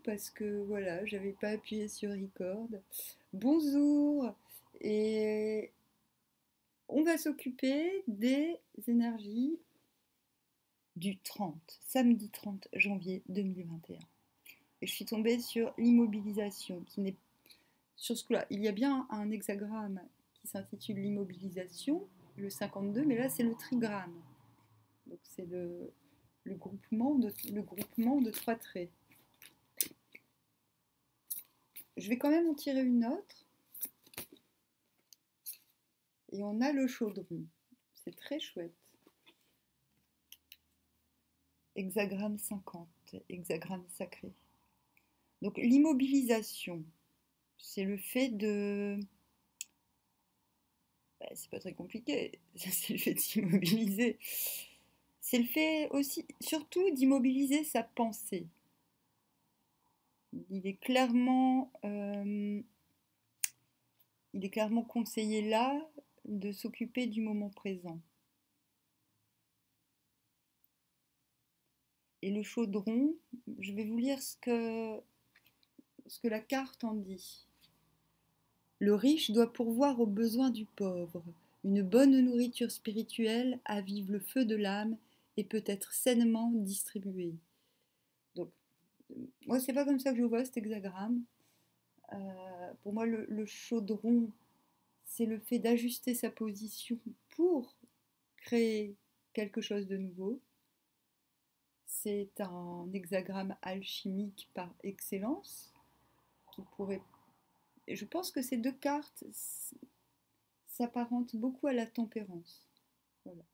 parce que voilà, j'avais pas appuyé sur record. Bonjour, et on va s'occuper des énergies du 30, samedi 30 janvier 2021. Et je suis tombée sur l'immobilisation, qui n'est sur ce coup-là. Il y a bien un hexagramme qui s'intitule l'immobilisation, le 52, mais là c'est le trigramme. Donc c'est le groupement de trois traits. Je vais quand même en tirer une autre. Et on a le chaudron. C'est très chouette. Hexagramme 50, hexagramme sacré. Donc l'immobilisation, c'est le fait de... c'est pas très compliqué, c'est le fait de s'immobiliser. C'est le fait aussi, surtout d'immobiliser sa pensée. Il est clairement, euh, il est clairement conseillé là de s'occuper du moment présent. Et le chaudron, je vais vous lire ce que la carte en dit. Le riche doit pourvoir aux besoins du pauvre. Une bonne nourriture spirituelle avive le feu de l'âme et peut être sainement distribuée. Donc, moi, c'est pas comme ça que je vois cet hexagramme. Pour moi, le chaudron, c'est le fait d'ajuster sa position pour créer quelque chose de nouveau. C'est un hexagramme alchimique par excellence qui pourrait. Et je pense que ces deux cartes s'apparentent beaucoup à la tempérance. Voilà.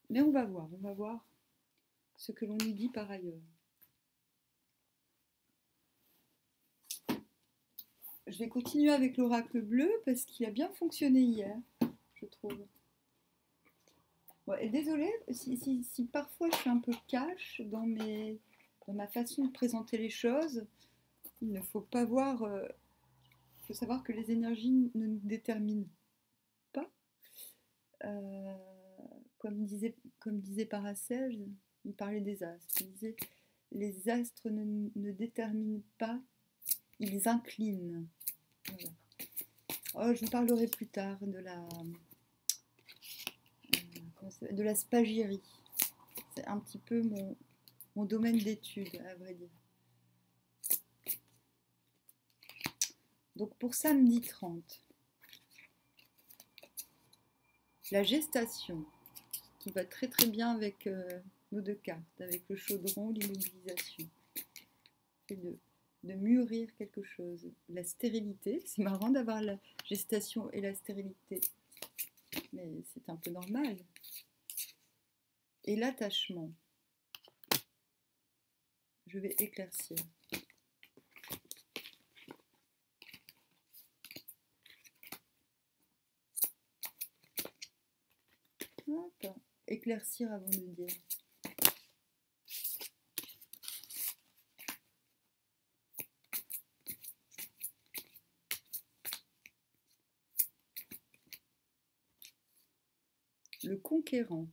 Mais on va voir ce que l'on nous dit par ailleurs. Je vais continuer avec l'oracle bleu parce qu'il a bien fonctionné hier, je trouve. Bon, et désolée si parfois je suis un peu cash dans ma façon de présenter les choses. Il ne faut pas voir. Il faut savoir que les énergies ne nous déterminent pas. Euh, comme disait Paracelse, il parlait des astres. Il disait les astres ne déterminent pas, ils inclinent. Voilà. Oh, je vous parlerai plus tard de la spagyrie. C'est un petit peu mon domaine d'étude, à vrai dire. Donc pour samedi 30, la gestation, qui va très très bien avec nos deux cartes, avec le chaudron, l'immobilisation. C'est de mûrir quelque chose. La stérilité, c'est marrant d'avoir la gestation et la stérilité, mais c'est un peu normal. Et l'attachement, je vais éclaircir. Hop. Éclaircir avant de dire. Le conquérant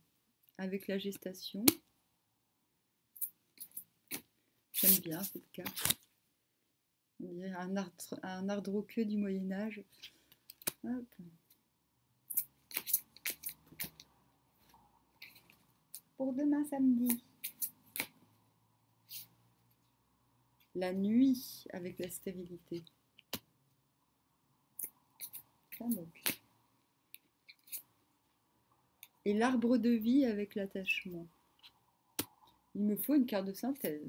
avec la gestation. J'aime bien cette carte. On dirait un arbre roqueux du Moyen-Âge. Hop. Pour demain samedi. La nuit avec la stérilité. Donc. Et l'arbre de vie avec l'attachement. Il me faut une carte de synthèse.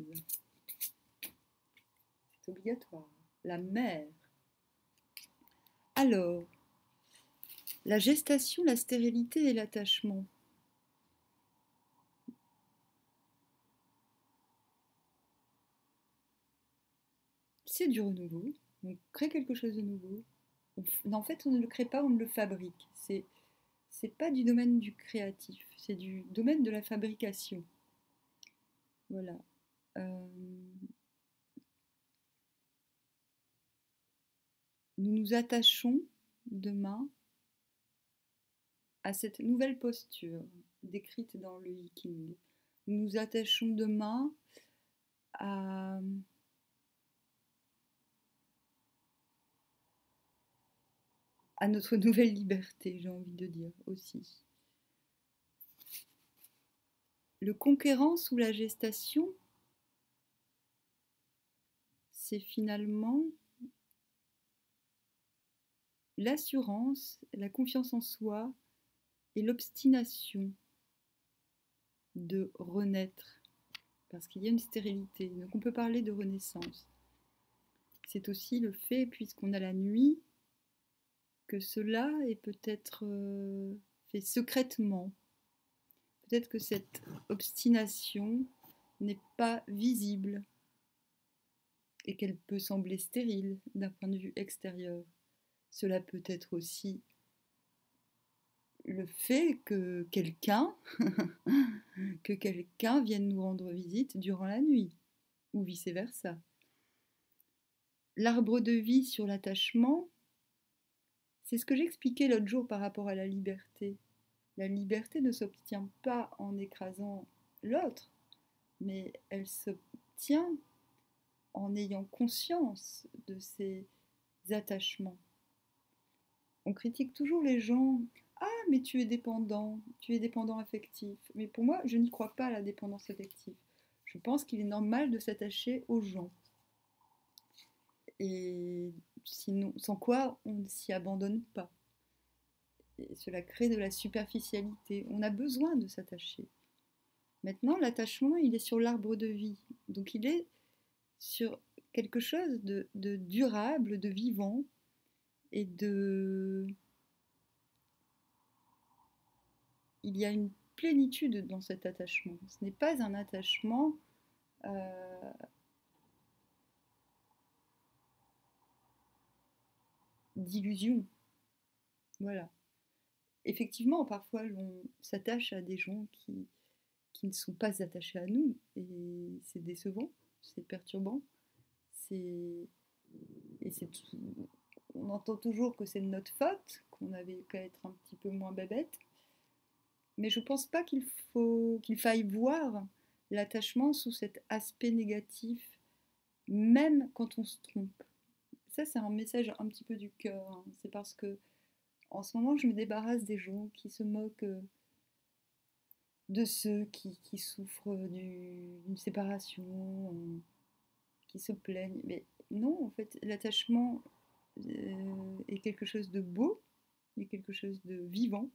C'est obligatoire. La mer. Alors, la gestation, la stérilité et l'attachement. C'est du renouveau. On crée quelque chose de nouveau. En fait, on ne le crée pas, on le fabrique. C'est pas du domaine du créatif, c'est du domaine de la fabrication. Voilà. Nous nous attachons demain à cette nouvelle posture décrite dans le Yi King. Nous nous attachons demain à notre nouvelle liberté, j'ai envie de dire aussi. Le conquérant sous la gestation, c'est finalement l'assurance, la confiance en soi et l'obstination de renaître, parce qu'il y a une stérilité. Donc on peut parler de renaissance. C'est aussi le fait, puisqu'on a la nuit, que cela est peut-être fait secrètement. Peut-être que cette obstination n'est pas visible et qu'elle peut sembler stérile d'un point de vue extérieur. Cela peut être aussi le fait que quelqu'un vienne nous rendre visite durant la nuit, ou vice-versa. L'arbre de vie sur l'attachement, c'est ce que j'expliquais l'autre jour par rapport à la liberté. La liberté ne s'obtient pas en écrasant l'autre, mais elle s'obtient en ayant conscience de ses attachements. On critique toujours les gens. Ah, mais tu es dépendant affectif. Mais pour moi, je n'y crois pas à la dépendance affective. Je pense qu'il est normal de s'attacher aux gens. Et sinon, sans quoi on ne s'y abandonne pas. Et cela crée de la superficialité. On a besoin de s'attacher. Maintenant, l'attachement, il est sur l'arbre de vie. Donc il est sur quelque chose de durable, de vivant et de... Il y a une plénitude dans cet attachement. Ce n'est pas un attachement d'illusion. Voilà. Effectivement, parfois, on s'attache à des gens qui ne sont pas attachés à nous, et c'est décevant, c'est perturbant, c'est... Et c'est tout... On entend toujours que c'est de notre faute, qu'on avait qu'à être un petit peu moins bébête, mais je pense pas qu'il faille voir l'attachement sous cet aspect négatif, même quand on se trompe. Ça, c'est un message un petit peu du cœur, hein. C'est parce que en ce moment, je me débarrasse des gens qui se moquent de ceux qui souffrent d'une séparation, qui se plaignent. Mais non, en fait, l'attachement est quelque chose de beau, est quelque chose de vivant,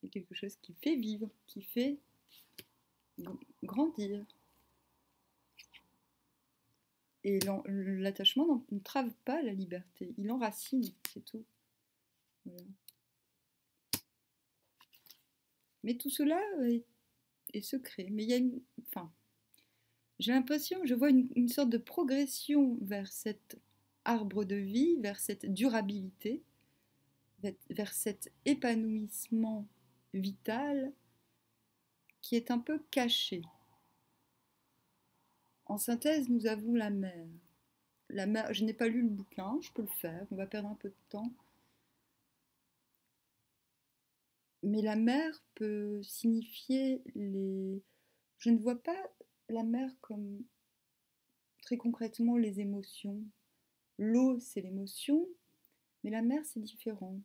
est quelque chose qui fait vivre, qui fait grandir. Et l'attachement n'entrave pas la liberté, il enracine, c'est tout. Voilà. Mais tout cela est secret. Mais il y a une... Enfin, j'ai l'impression, je vois une sorte de progression vers cet arbre de vie, vers cette durabilité, vers cet épanouissement vital qui est un peu caché. En synthèse, nous avons la mer. La mer, je n'ai pas lu le bouquin, je peux le faire, on va perdre un peu de temps. Mais la mer peut signifier les... Je ne vois pas la mer comme très concrètement les émotions. L'eau, c'est l'émotion, mais la mer, c'est différent.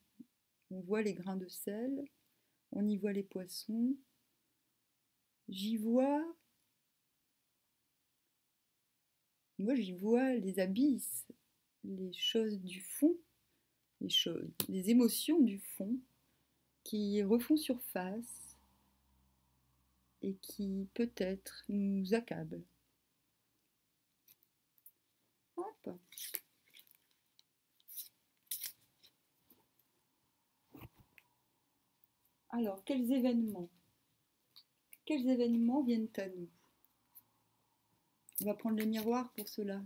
On voit les grains de sel, on y voit les poissons. J'y vois... Moi, j'y vois les abysses, les choses du fond, les émotions du fond qui refont surface et qui peut-être nous accablent. Hop. Alors, quels événements viennent à nous? On va prendre le miroir pour cela.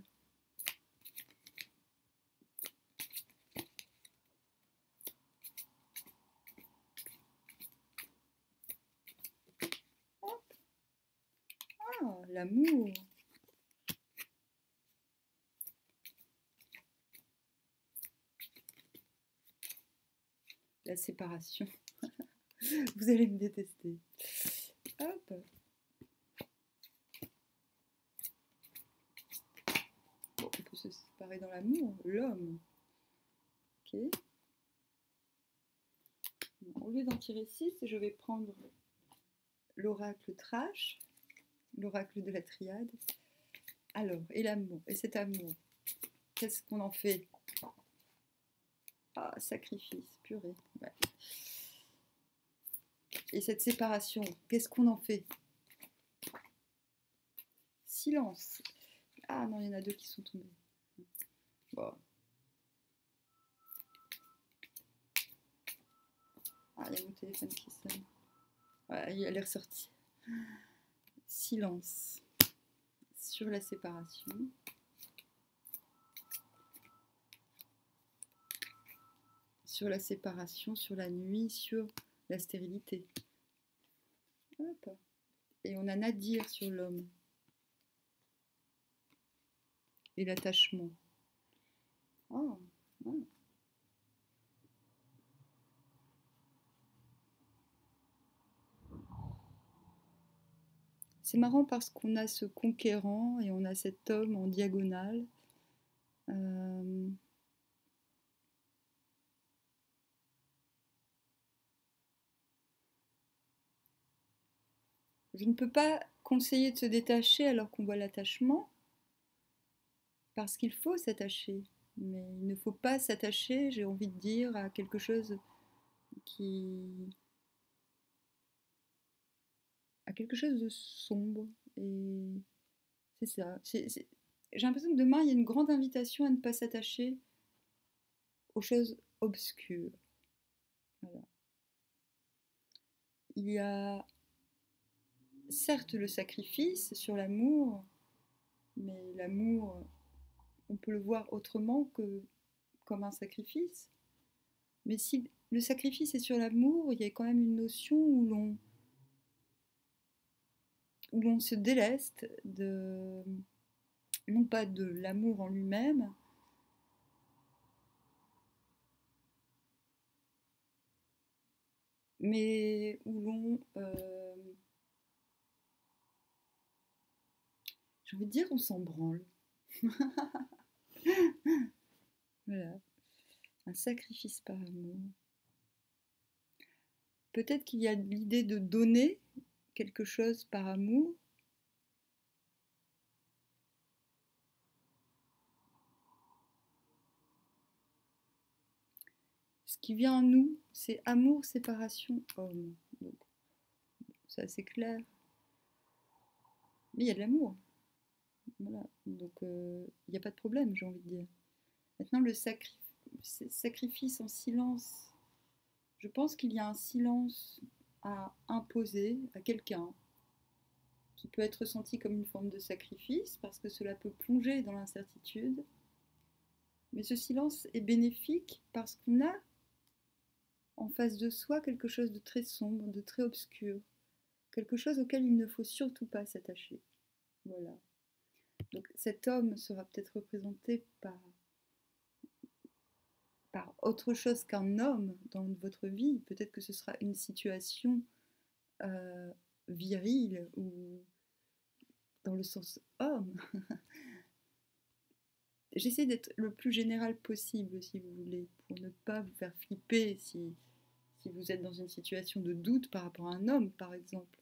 Hop. Ah, l'amour. La séparation. Vous allez me détester. Hop. se séparer dans l'amour, l'homme. Ok. Au lieu d'en tirer 6, je vais prendre l'oracle Trash, l'oracle de la triade. Alors, et l'amour, et cet amour, qu'est-ce qu'on en fait? Ah, sacrifice, purée. Ouais. Et cette séparation, qu'est-ce qu'on en fait? Silence. Ah non, il y en a 2 qui sont tombés. Bon. Ah, il y a mon téléphone qui sonne. Ouais, elle est ressortie. Silence. Sur la séparation. Sur la séparation, sur la nuit, sur la stérilité. Hop. Et on a Nadir sur l'homme. Et l'attachement. Oh, oh. C'est marrant parce qu'on a ce conquérant et on a cet homme en diagonale. Je ne peux pas conseiller de se détacher alors qu'on voit l'attachement, parce qu'il faut s'attacher. Mais il ne faut pas s'attacher, j'ai envie de dire, à quelque chose à quelque chose de sombre. Et c'est ça. J'ai l'impression que demain, il y a une grande invitation à ne pas s'attacher aux choses obscures. Voilà. Il y a certes le sacrifice sur l'amour, mais l'amour, on peut le voir autrement que comme un sacrifice. Mais si le sacrifice est sur l'amour, il y a quand même une notion où l'on se déleste de, non pas de l'amour en lui-même, mais où j'ai envie de dire, on s'en branle. Voilà, un sacrifice par amour. Peut-être qu'il y a l'idée de donner quelque chose par amour. Ce qui vient en nous, c'est amour, séparation, homme. Donc, c'est assez clair. Mais il y a de l'amour. Voilà. Donc, il n'y a pas de problème, j'ai envie de dire. Maintenant, le sacrifice en silence. Je pense qu'il y a un silence à imposer à quelqu'un qui peut être ressenti comme une forme de sacrifice parce que cela peut plonger dans l'incertitude. Mais ce silence est bénéfique parce qu'on a en face de soi quelque chose de très sombre, de très obscur, quelque chose auquel il ne faut surtout pas s'attacher. Voilà. Donc cet homme sera peut-être représenté par autre chose qu'un homme dans votre vie. Peut-être que ce sera une situation virile ou dans le sens homme. J'essaie d'être le plus général possible, si vous voulez, pour ne pas vous faire flipper si vous êtes dans une situation de doute par rapport à un homme, par exemple.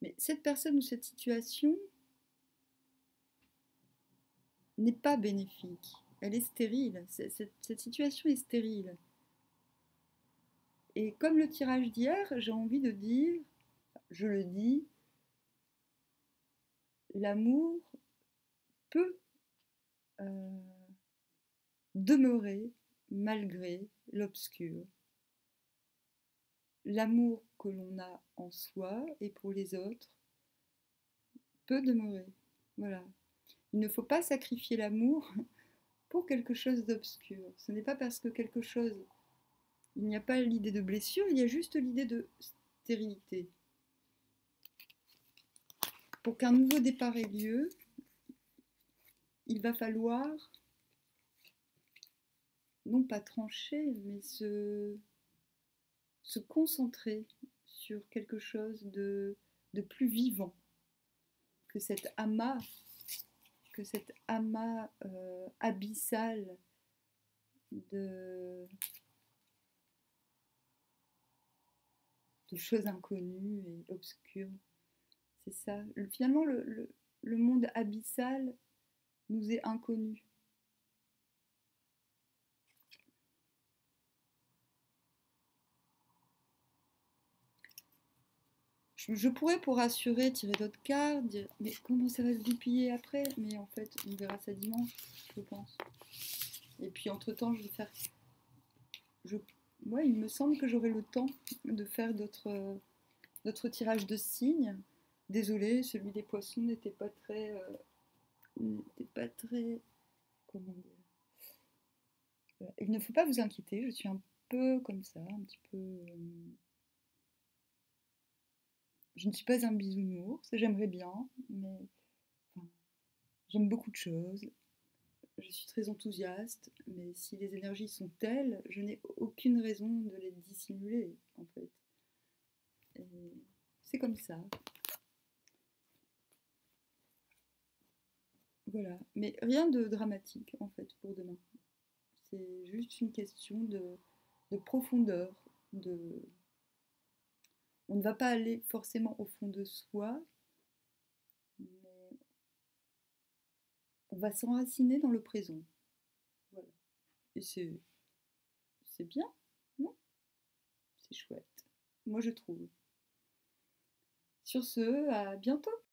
Mais cette personne ou cette situation n'est pas bénéfique. Elle est stérile. Cette situation est stérile. Et comme le tirage d'hier, j'ai envie de dire, je le dis, l'amour peut demeurer malgré l'obscur. L'amour que l'on a en soi et pour les autres peut demeurer. Voilà. Il ne faut pas sacrifier l'amour pour quelque chose d'obscur. Ce n'est pas parce que quelque chose... Il n'y a pas l'idée de blessure, il y a juste l'idée de stérilité. Pour qu'un nouveau départ ait lieu, il va falloir non pas trancher, mais se concentrer sur quelque chose de plus vivant que cet amas que cet amas abyssal de, de choses inconnues et obscures. C'est ça. Finalement, le monde abyssal nous est inconnu. Je pourrais, pour rassurer, tirer d'autres cartes, dire mais comment ça va se goupiller après? Mais en fait, on verra ça dimanche, je pense. Et puis entre-temps, je vais faire. Je... Ouais, il me semble que j'aurai le temps de faire d'autres tirages de signes. Désolée, celui des poissons n'était pas très. N'était pas très. Comment dire? Il ne faut pas vous inquiéter, je suis un peu comme ça, un petit peu. Je ne suis pas un bisounours, j'aimerais bien, mais enfin, j'aime beaucoup de choses. Je suis très enthousiaste, mais si les énergies sont telles, je n'ai aucune raison de les dissimuler, en fait. Et c'est comme ça. Voilà. Mais rien de dramatique, en fait, pour demain. C'est juste une question de profondeur. De... On ne va pas aller forcément au fond de soi, mais on va s'enraciner dans le présent. Voilà. Et c'est bien, non? C'est chouette. Moi, je trouve. Sur ce, à bientôt!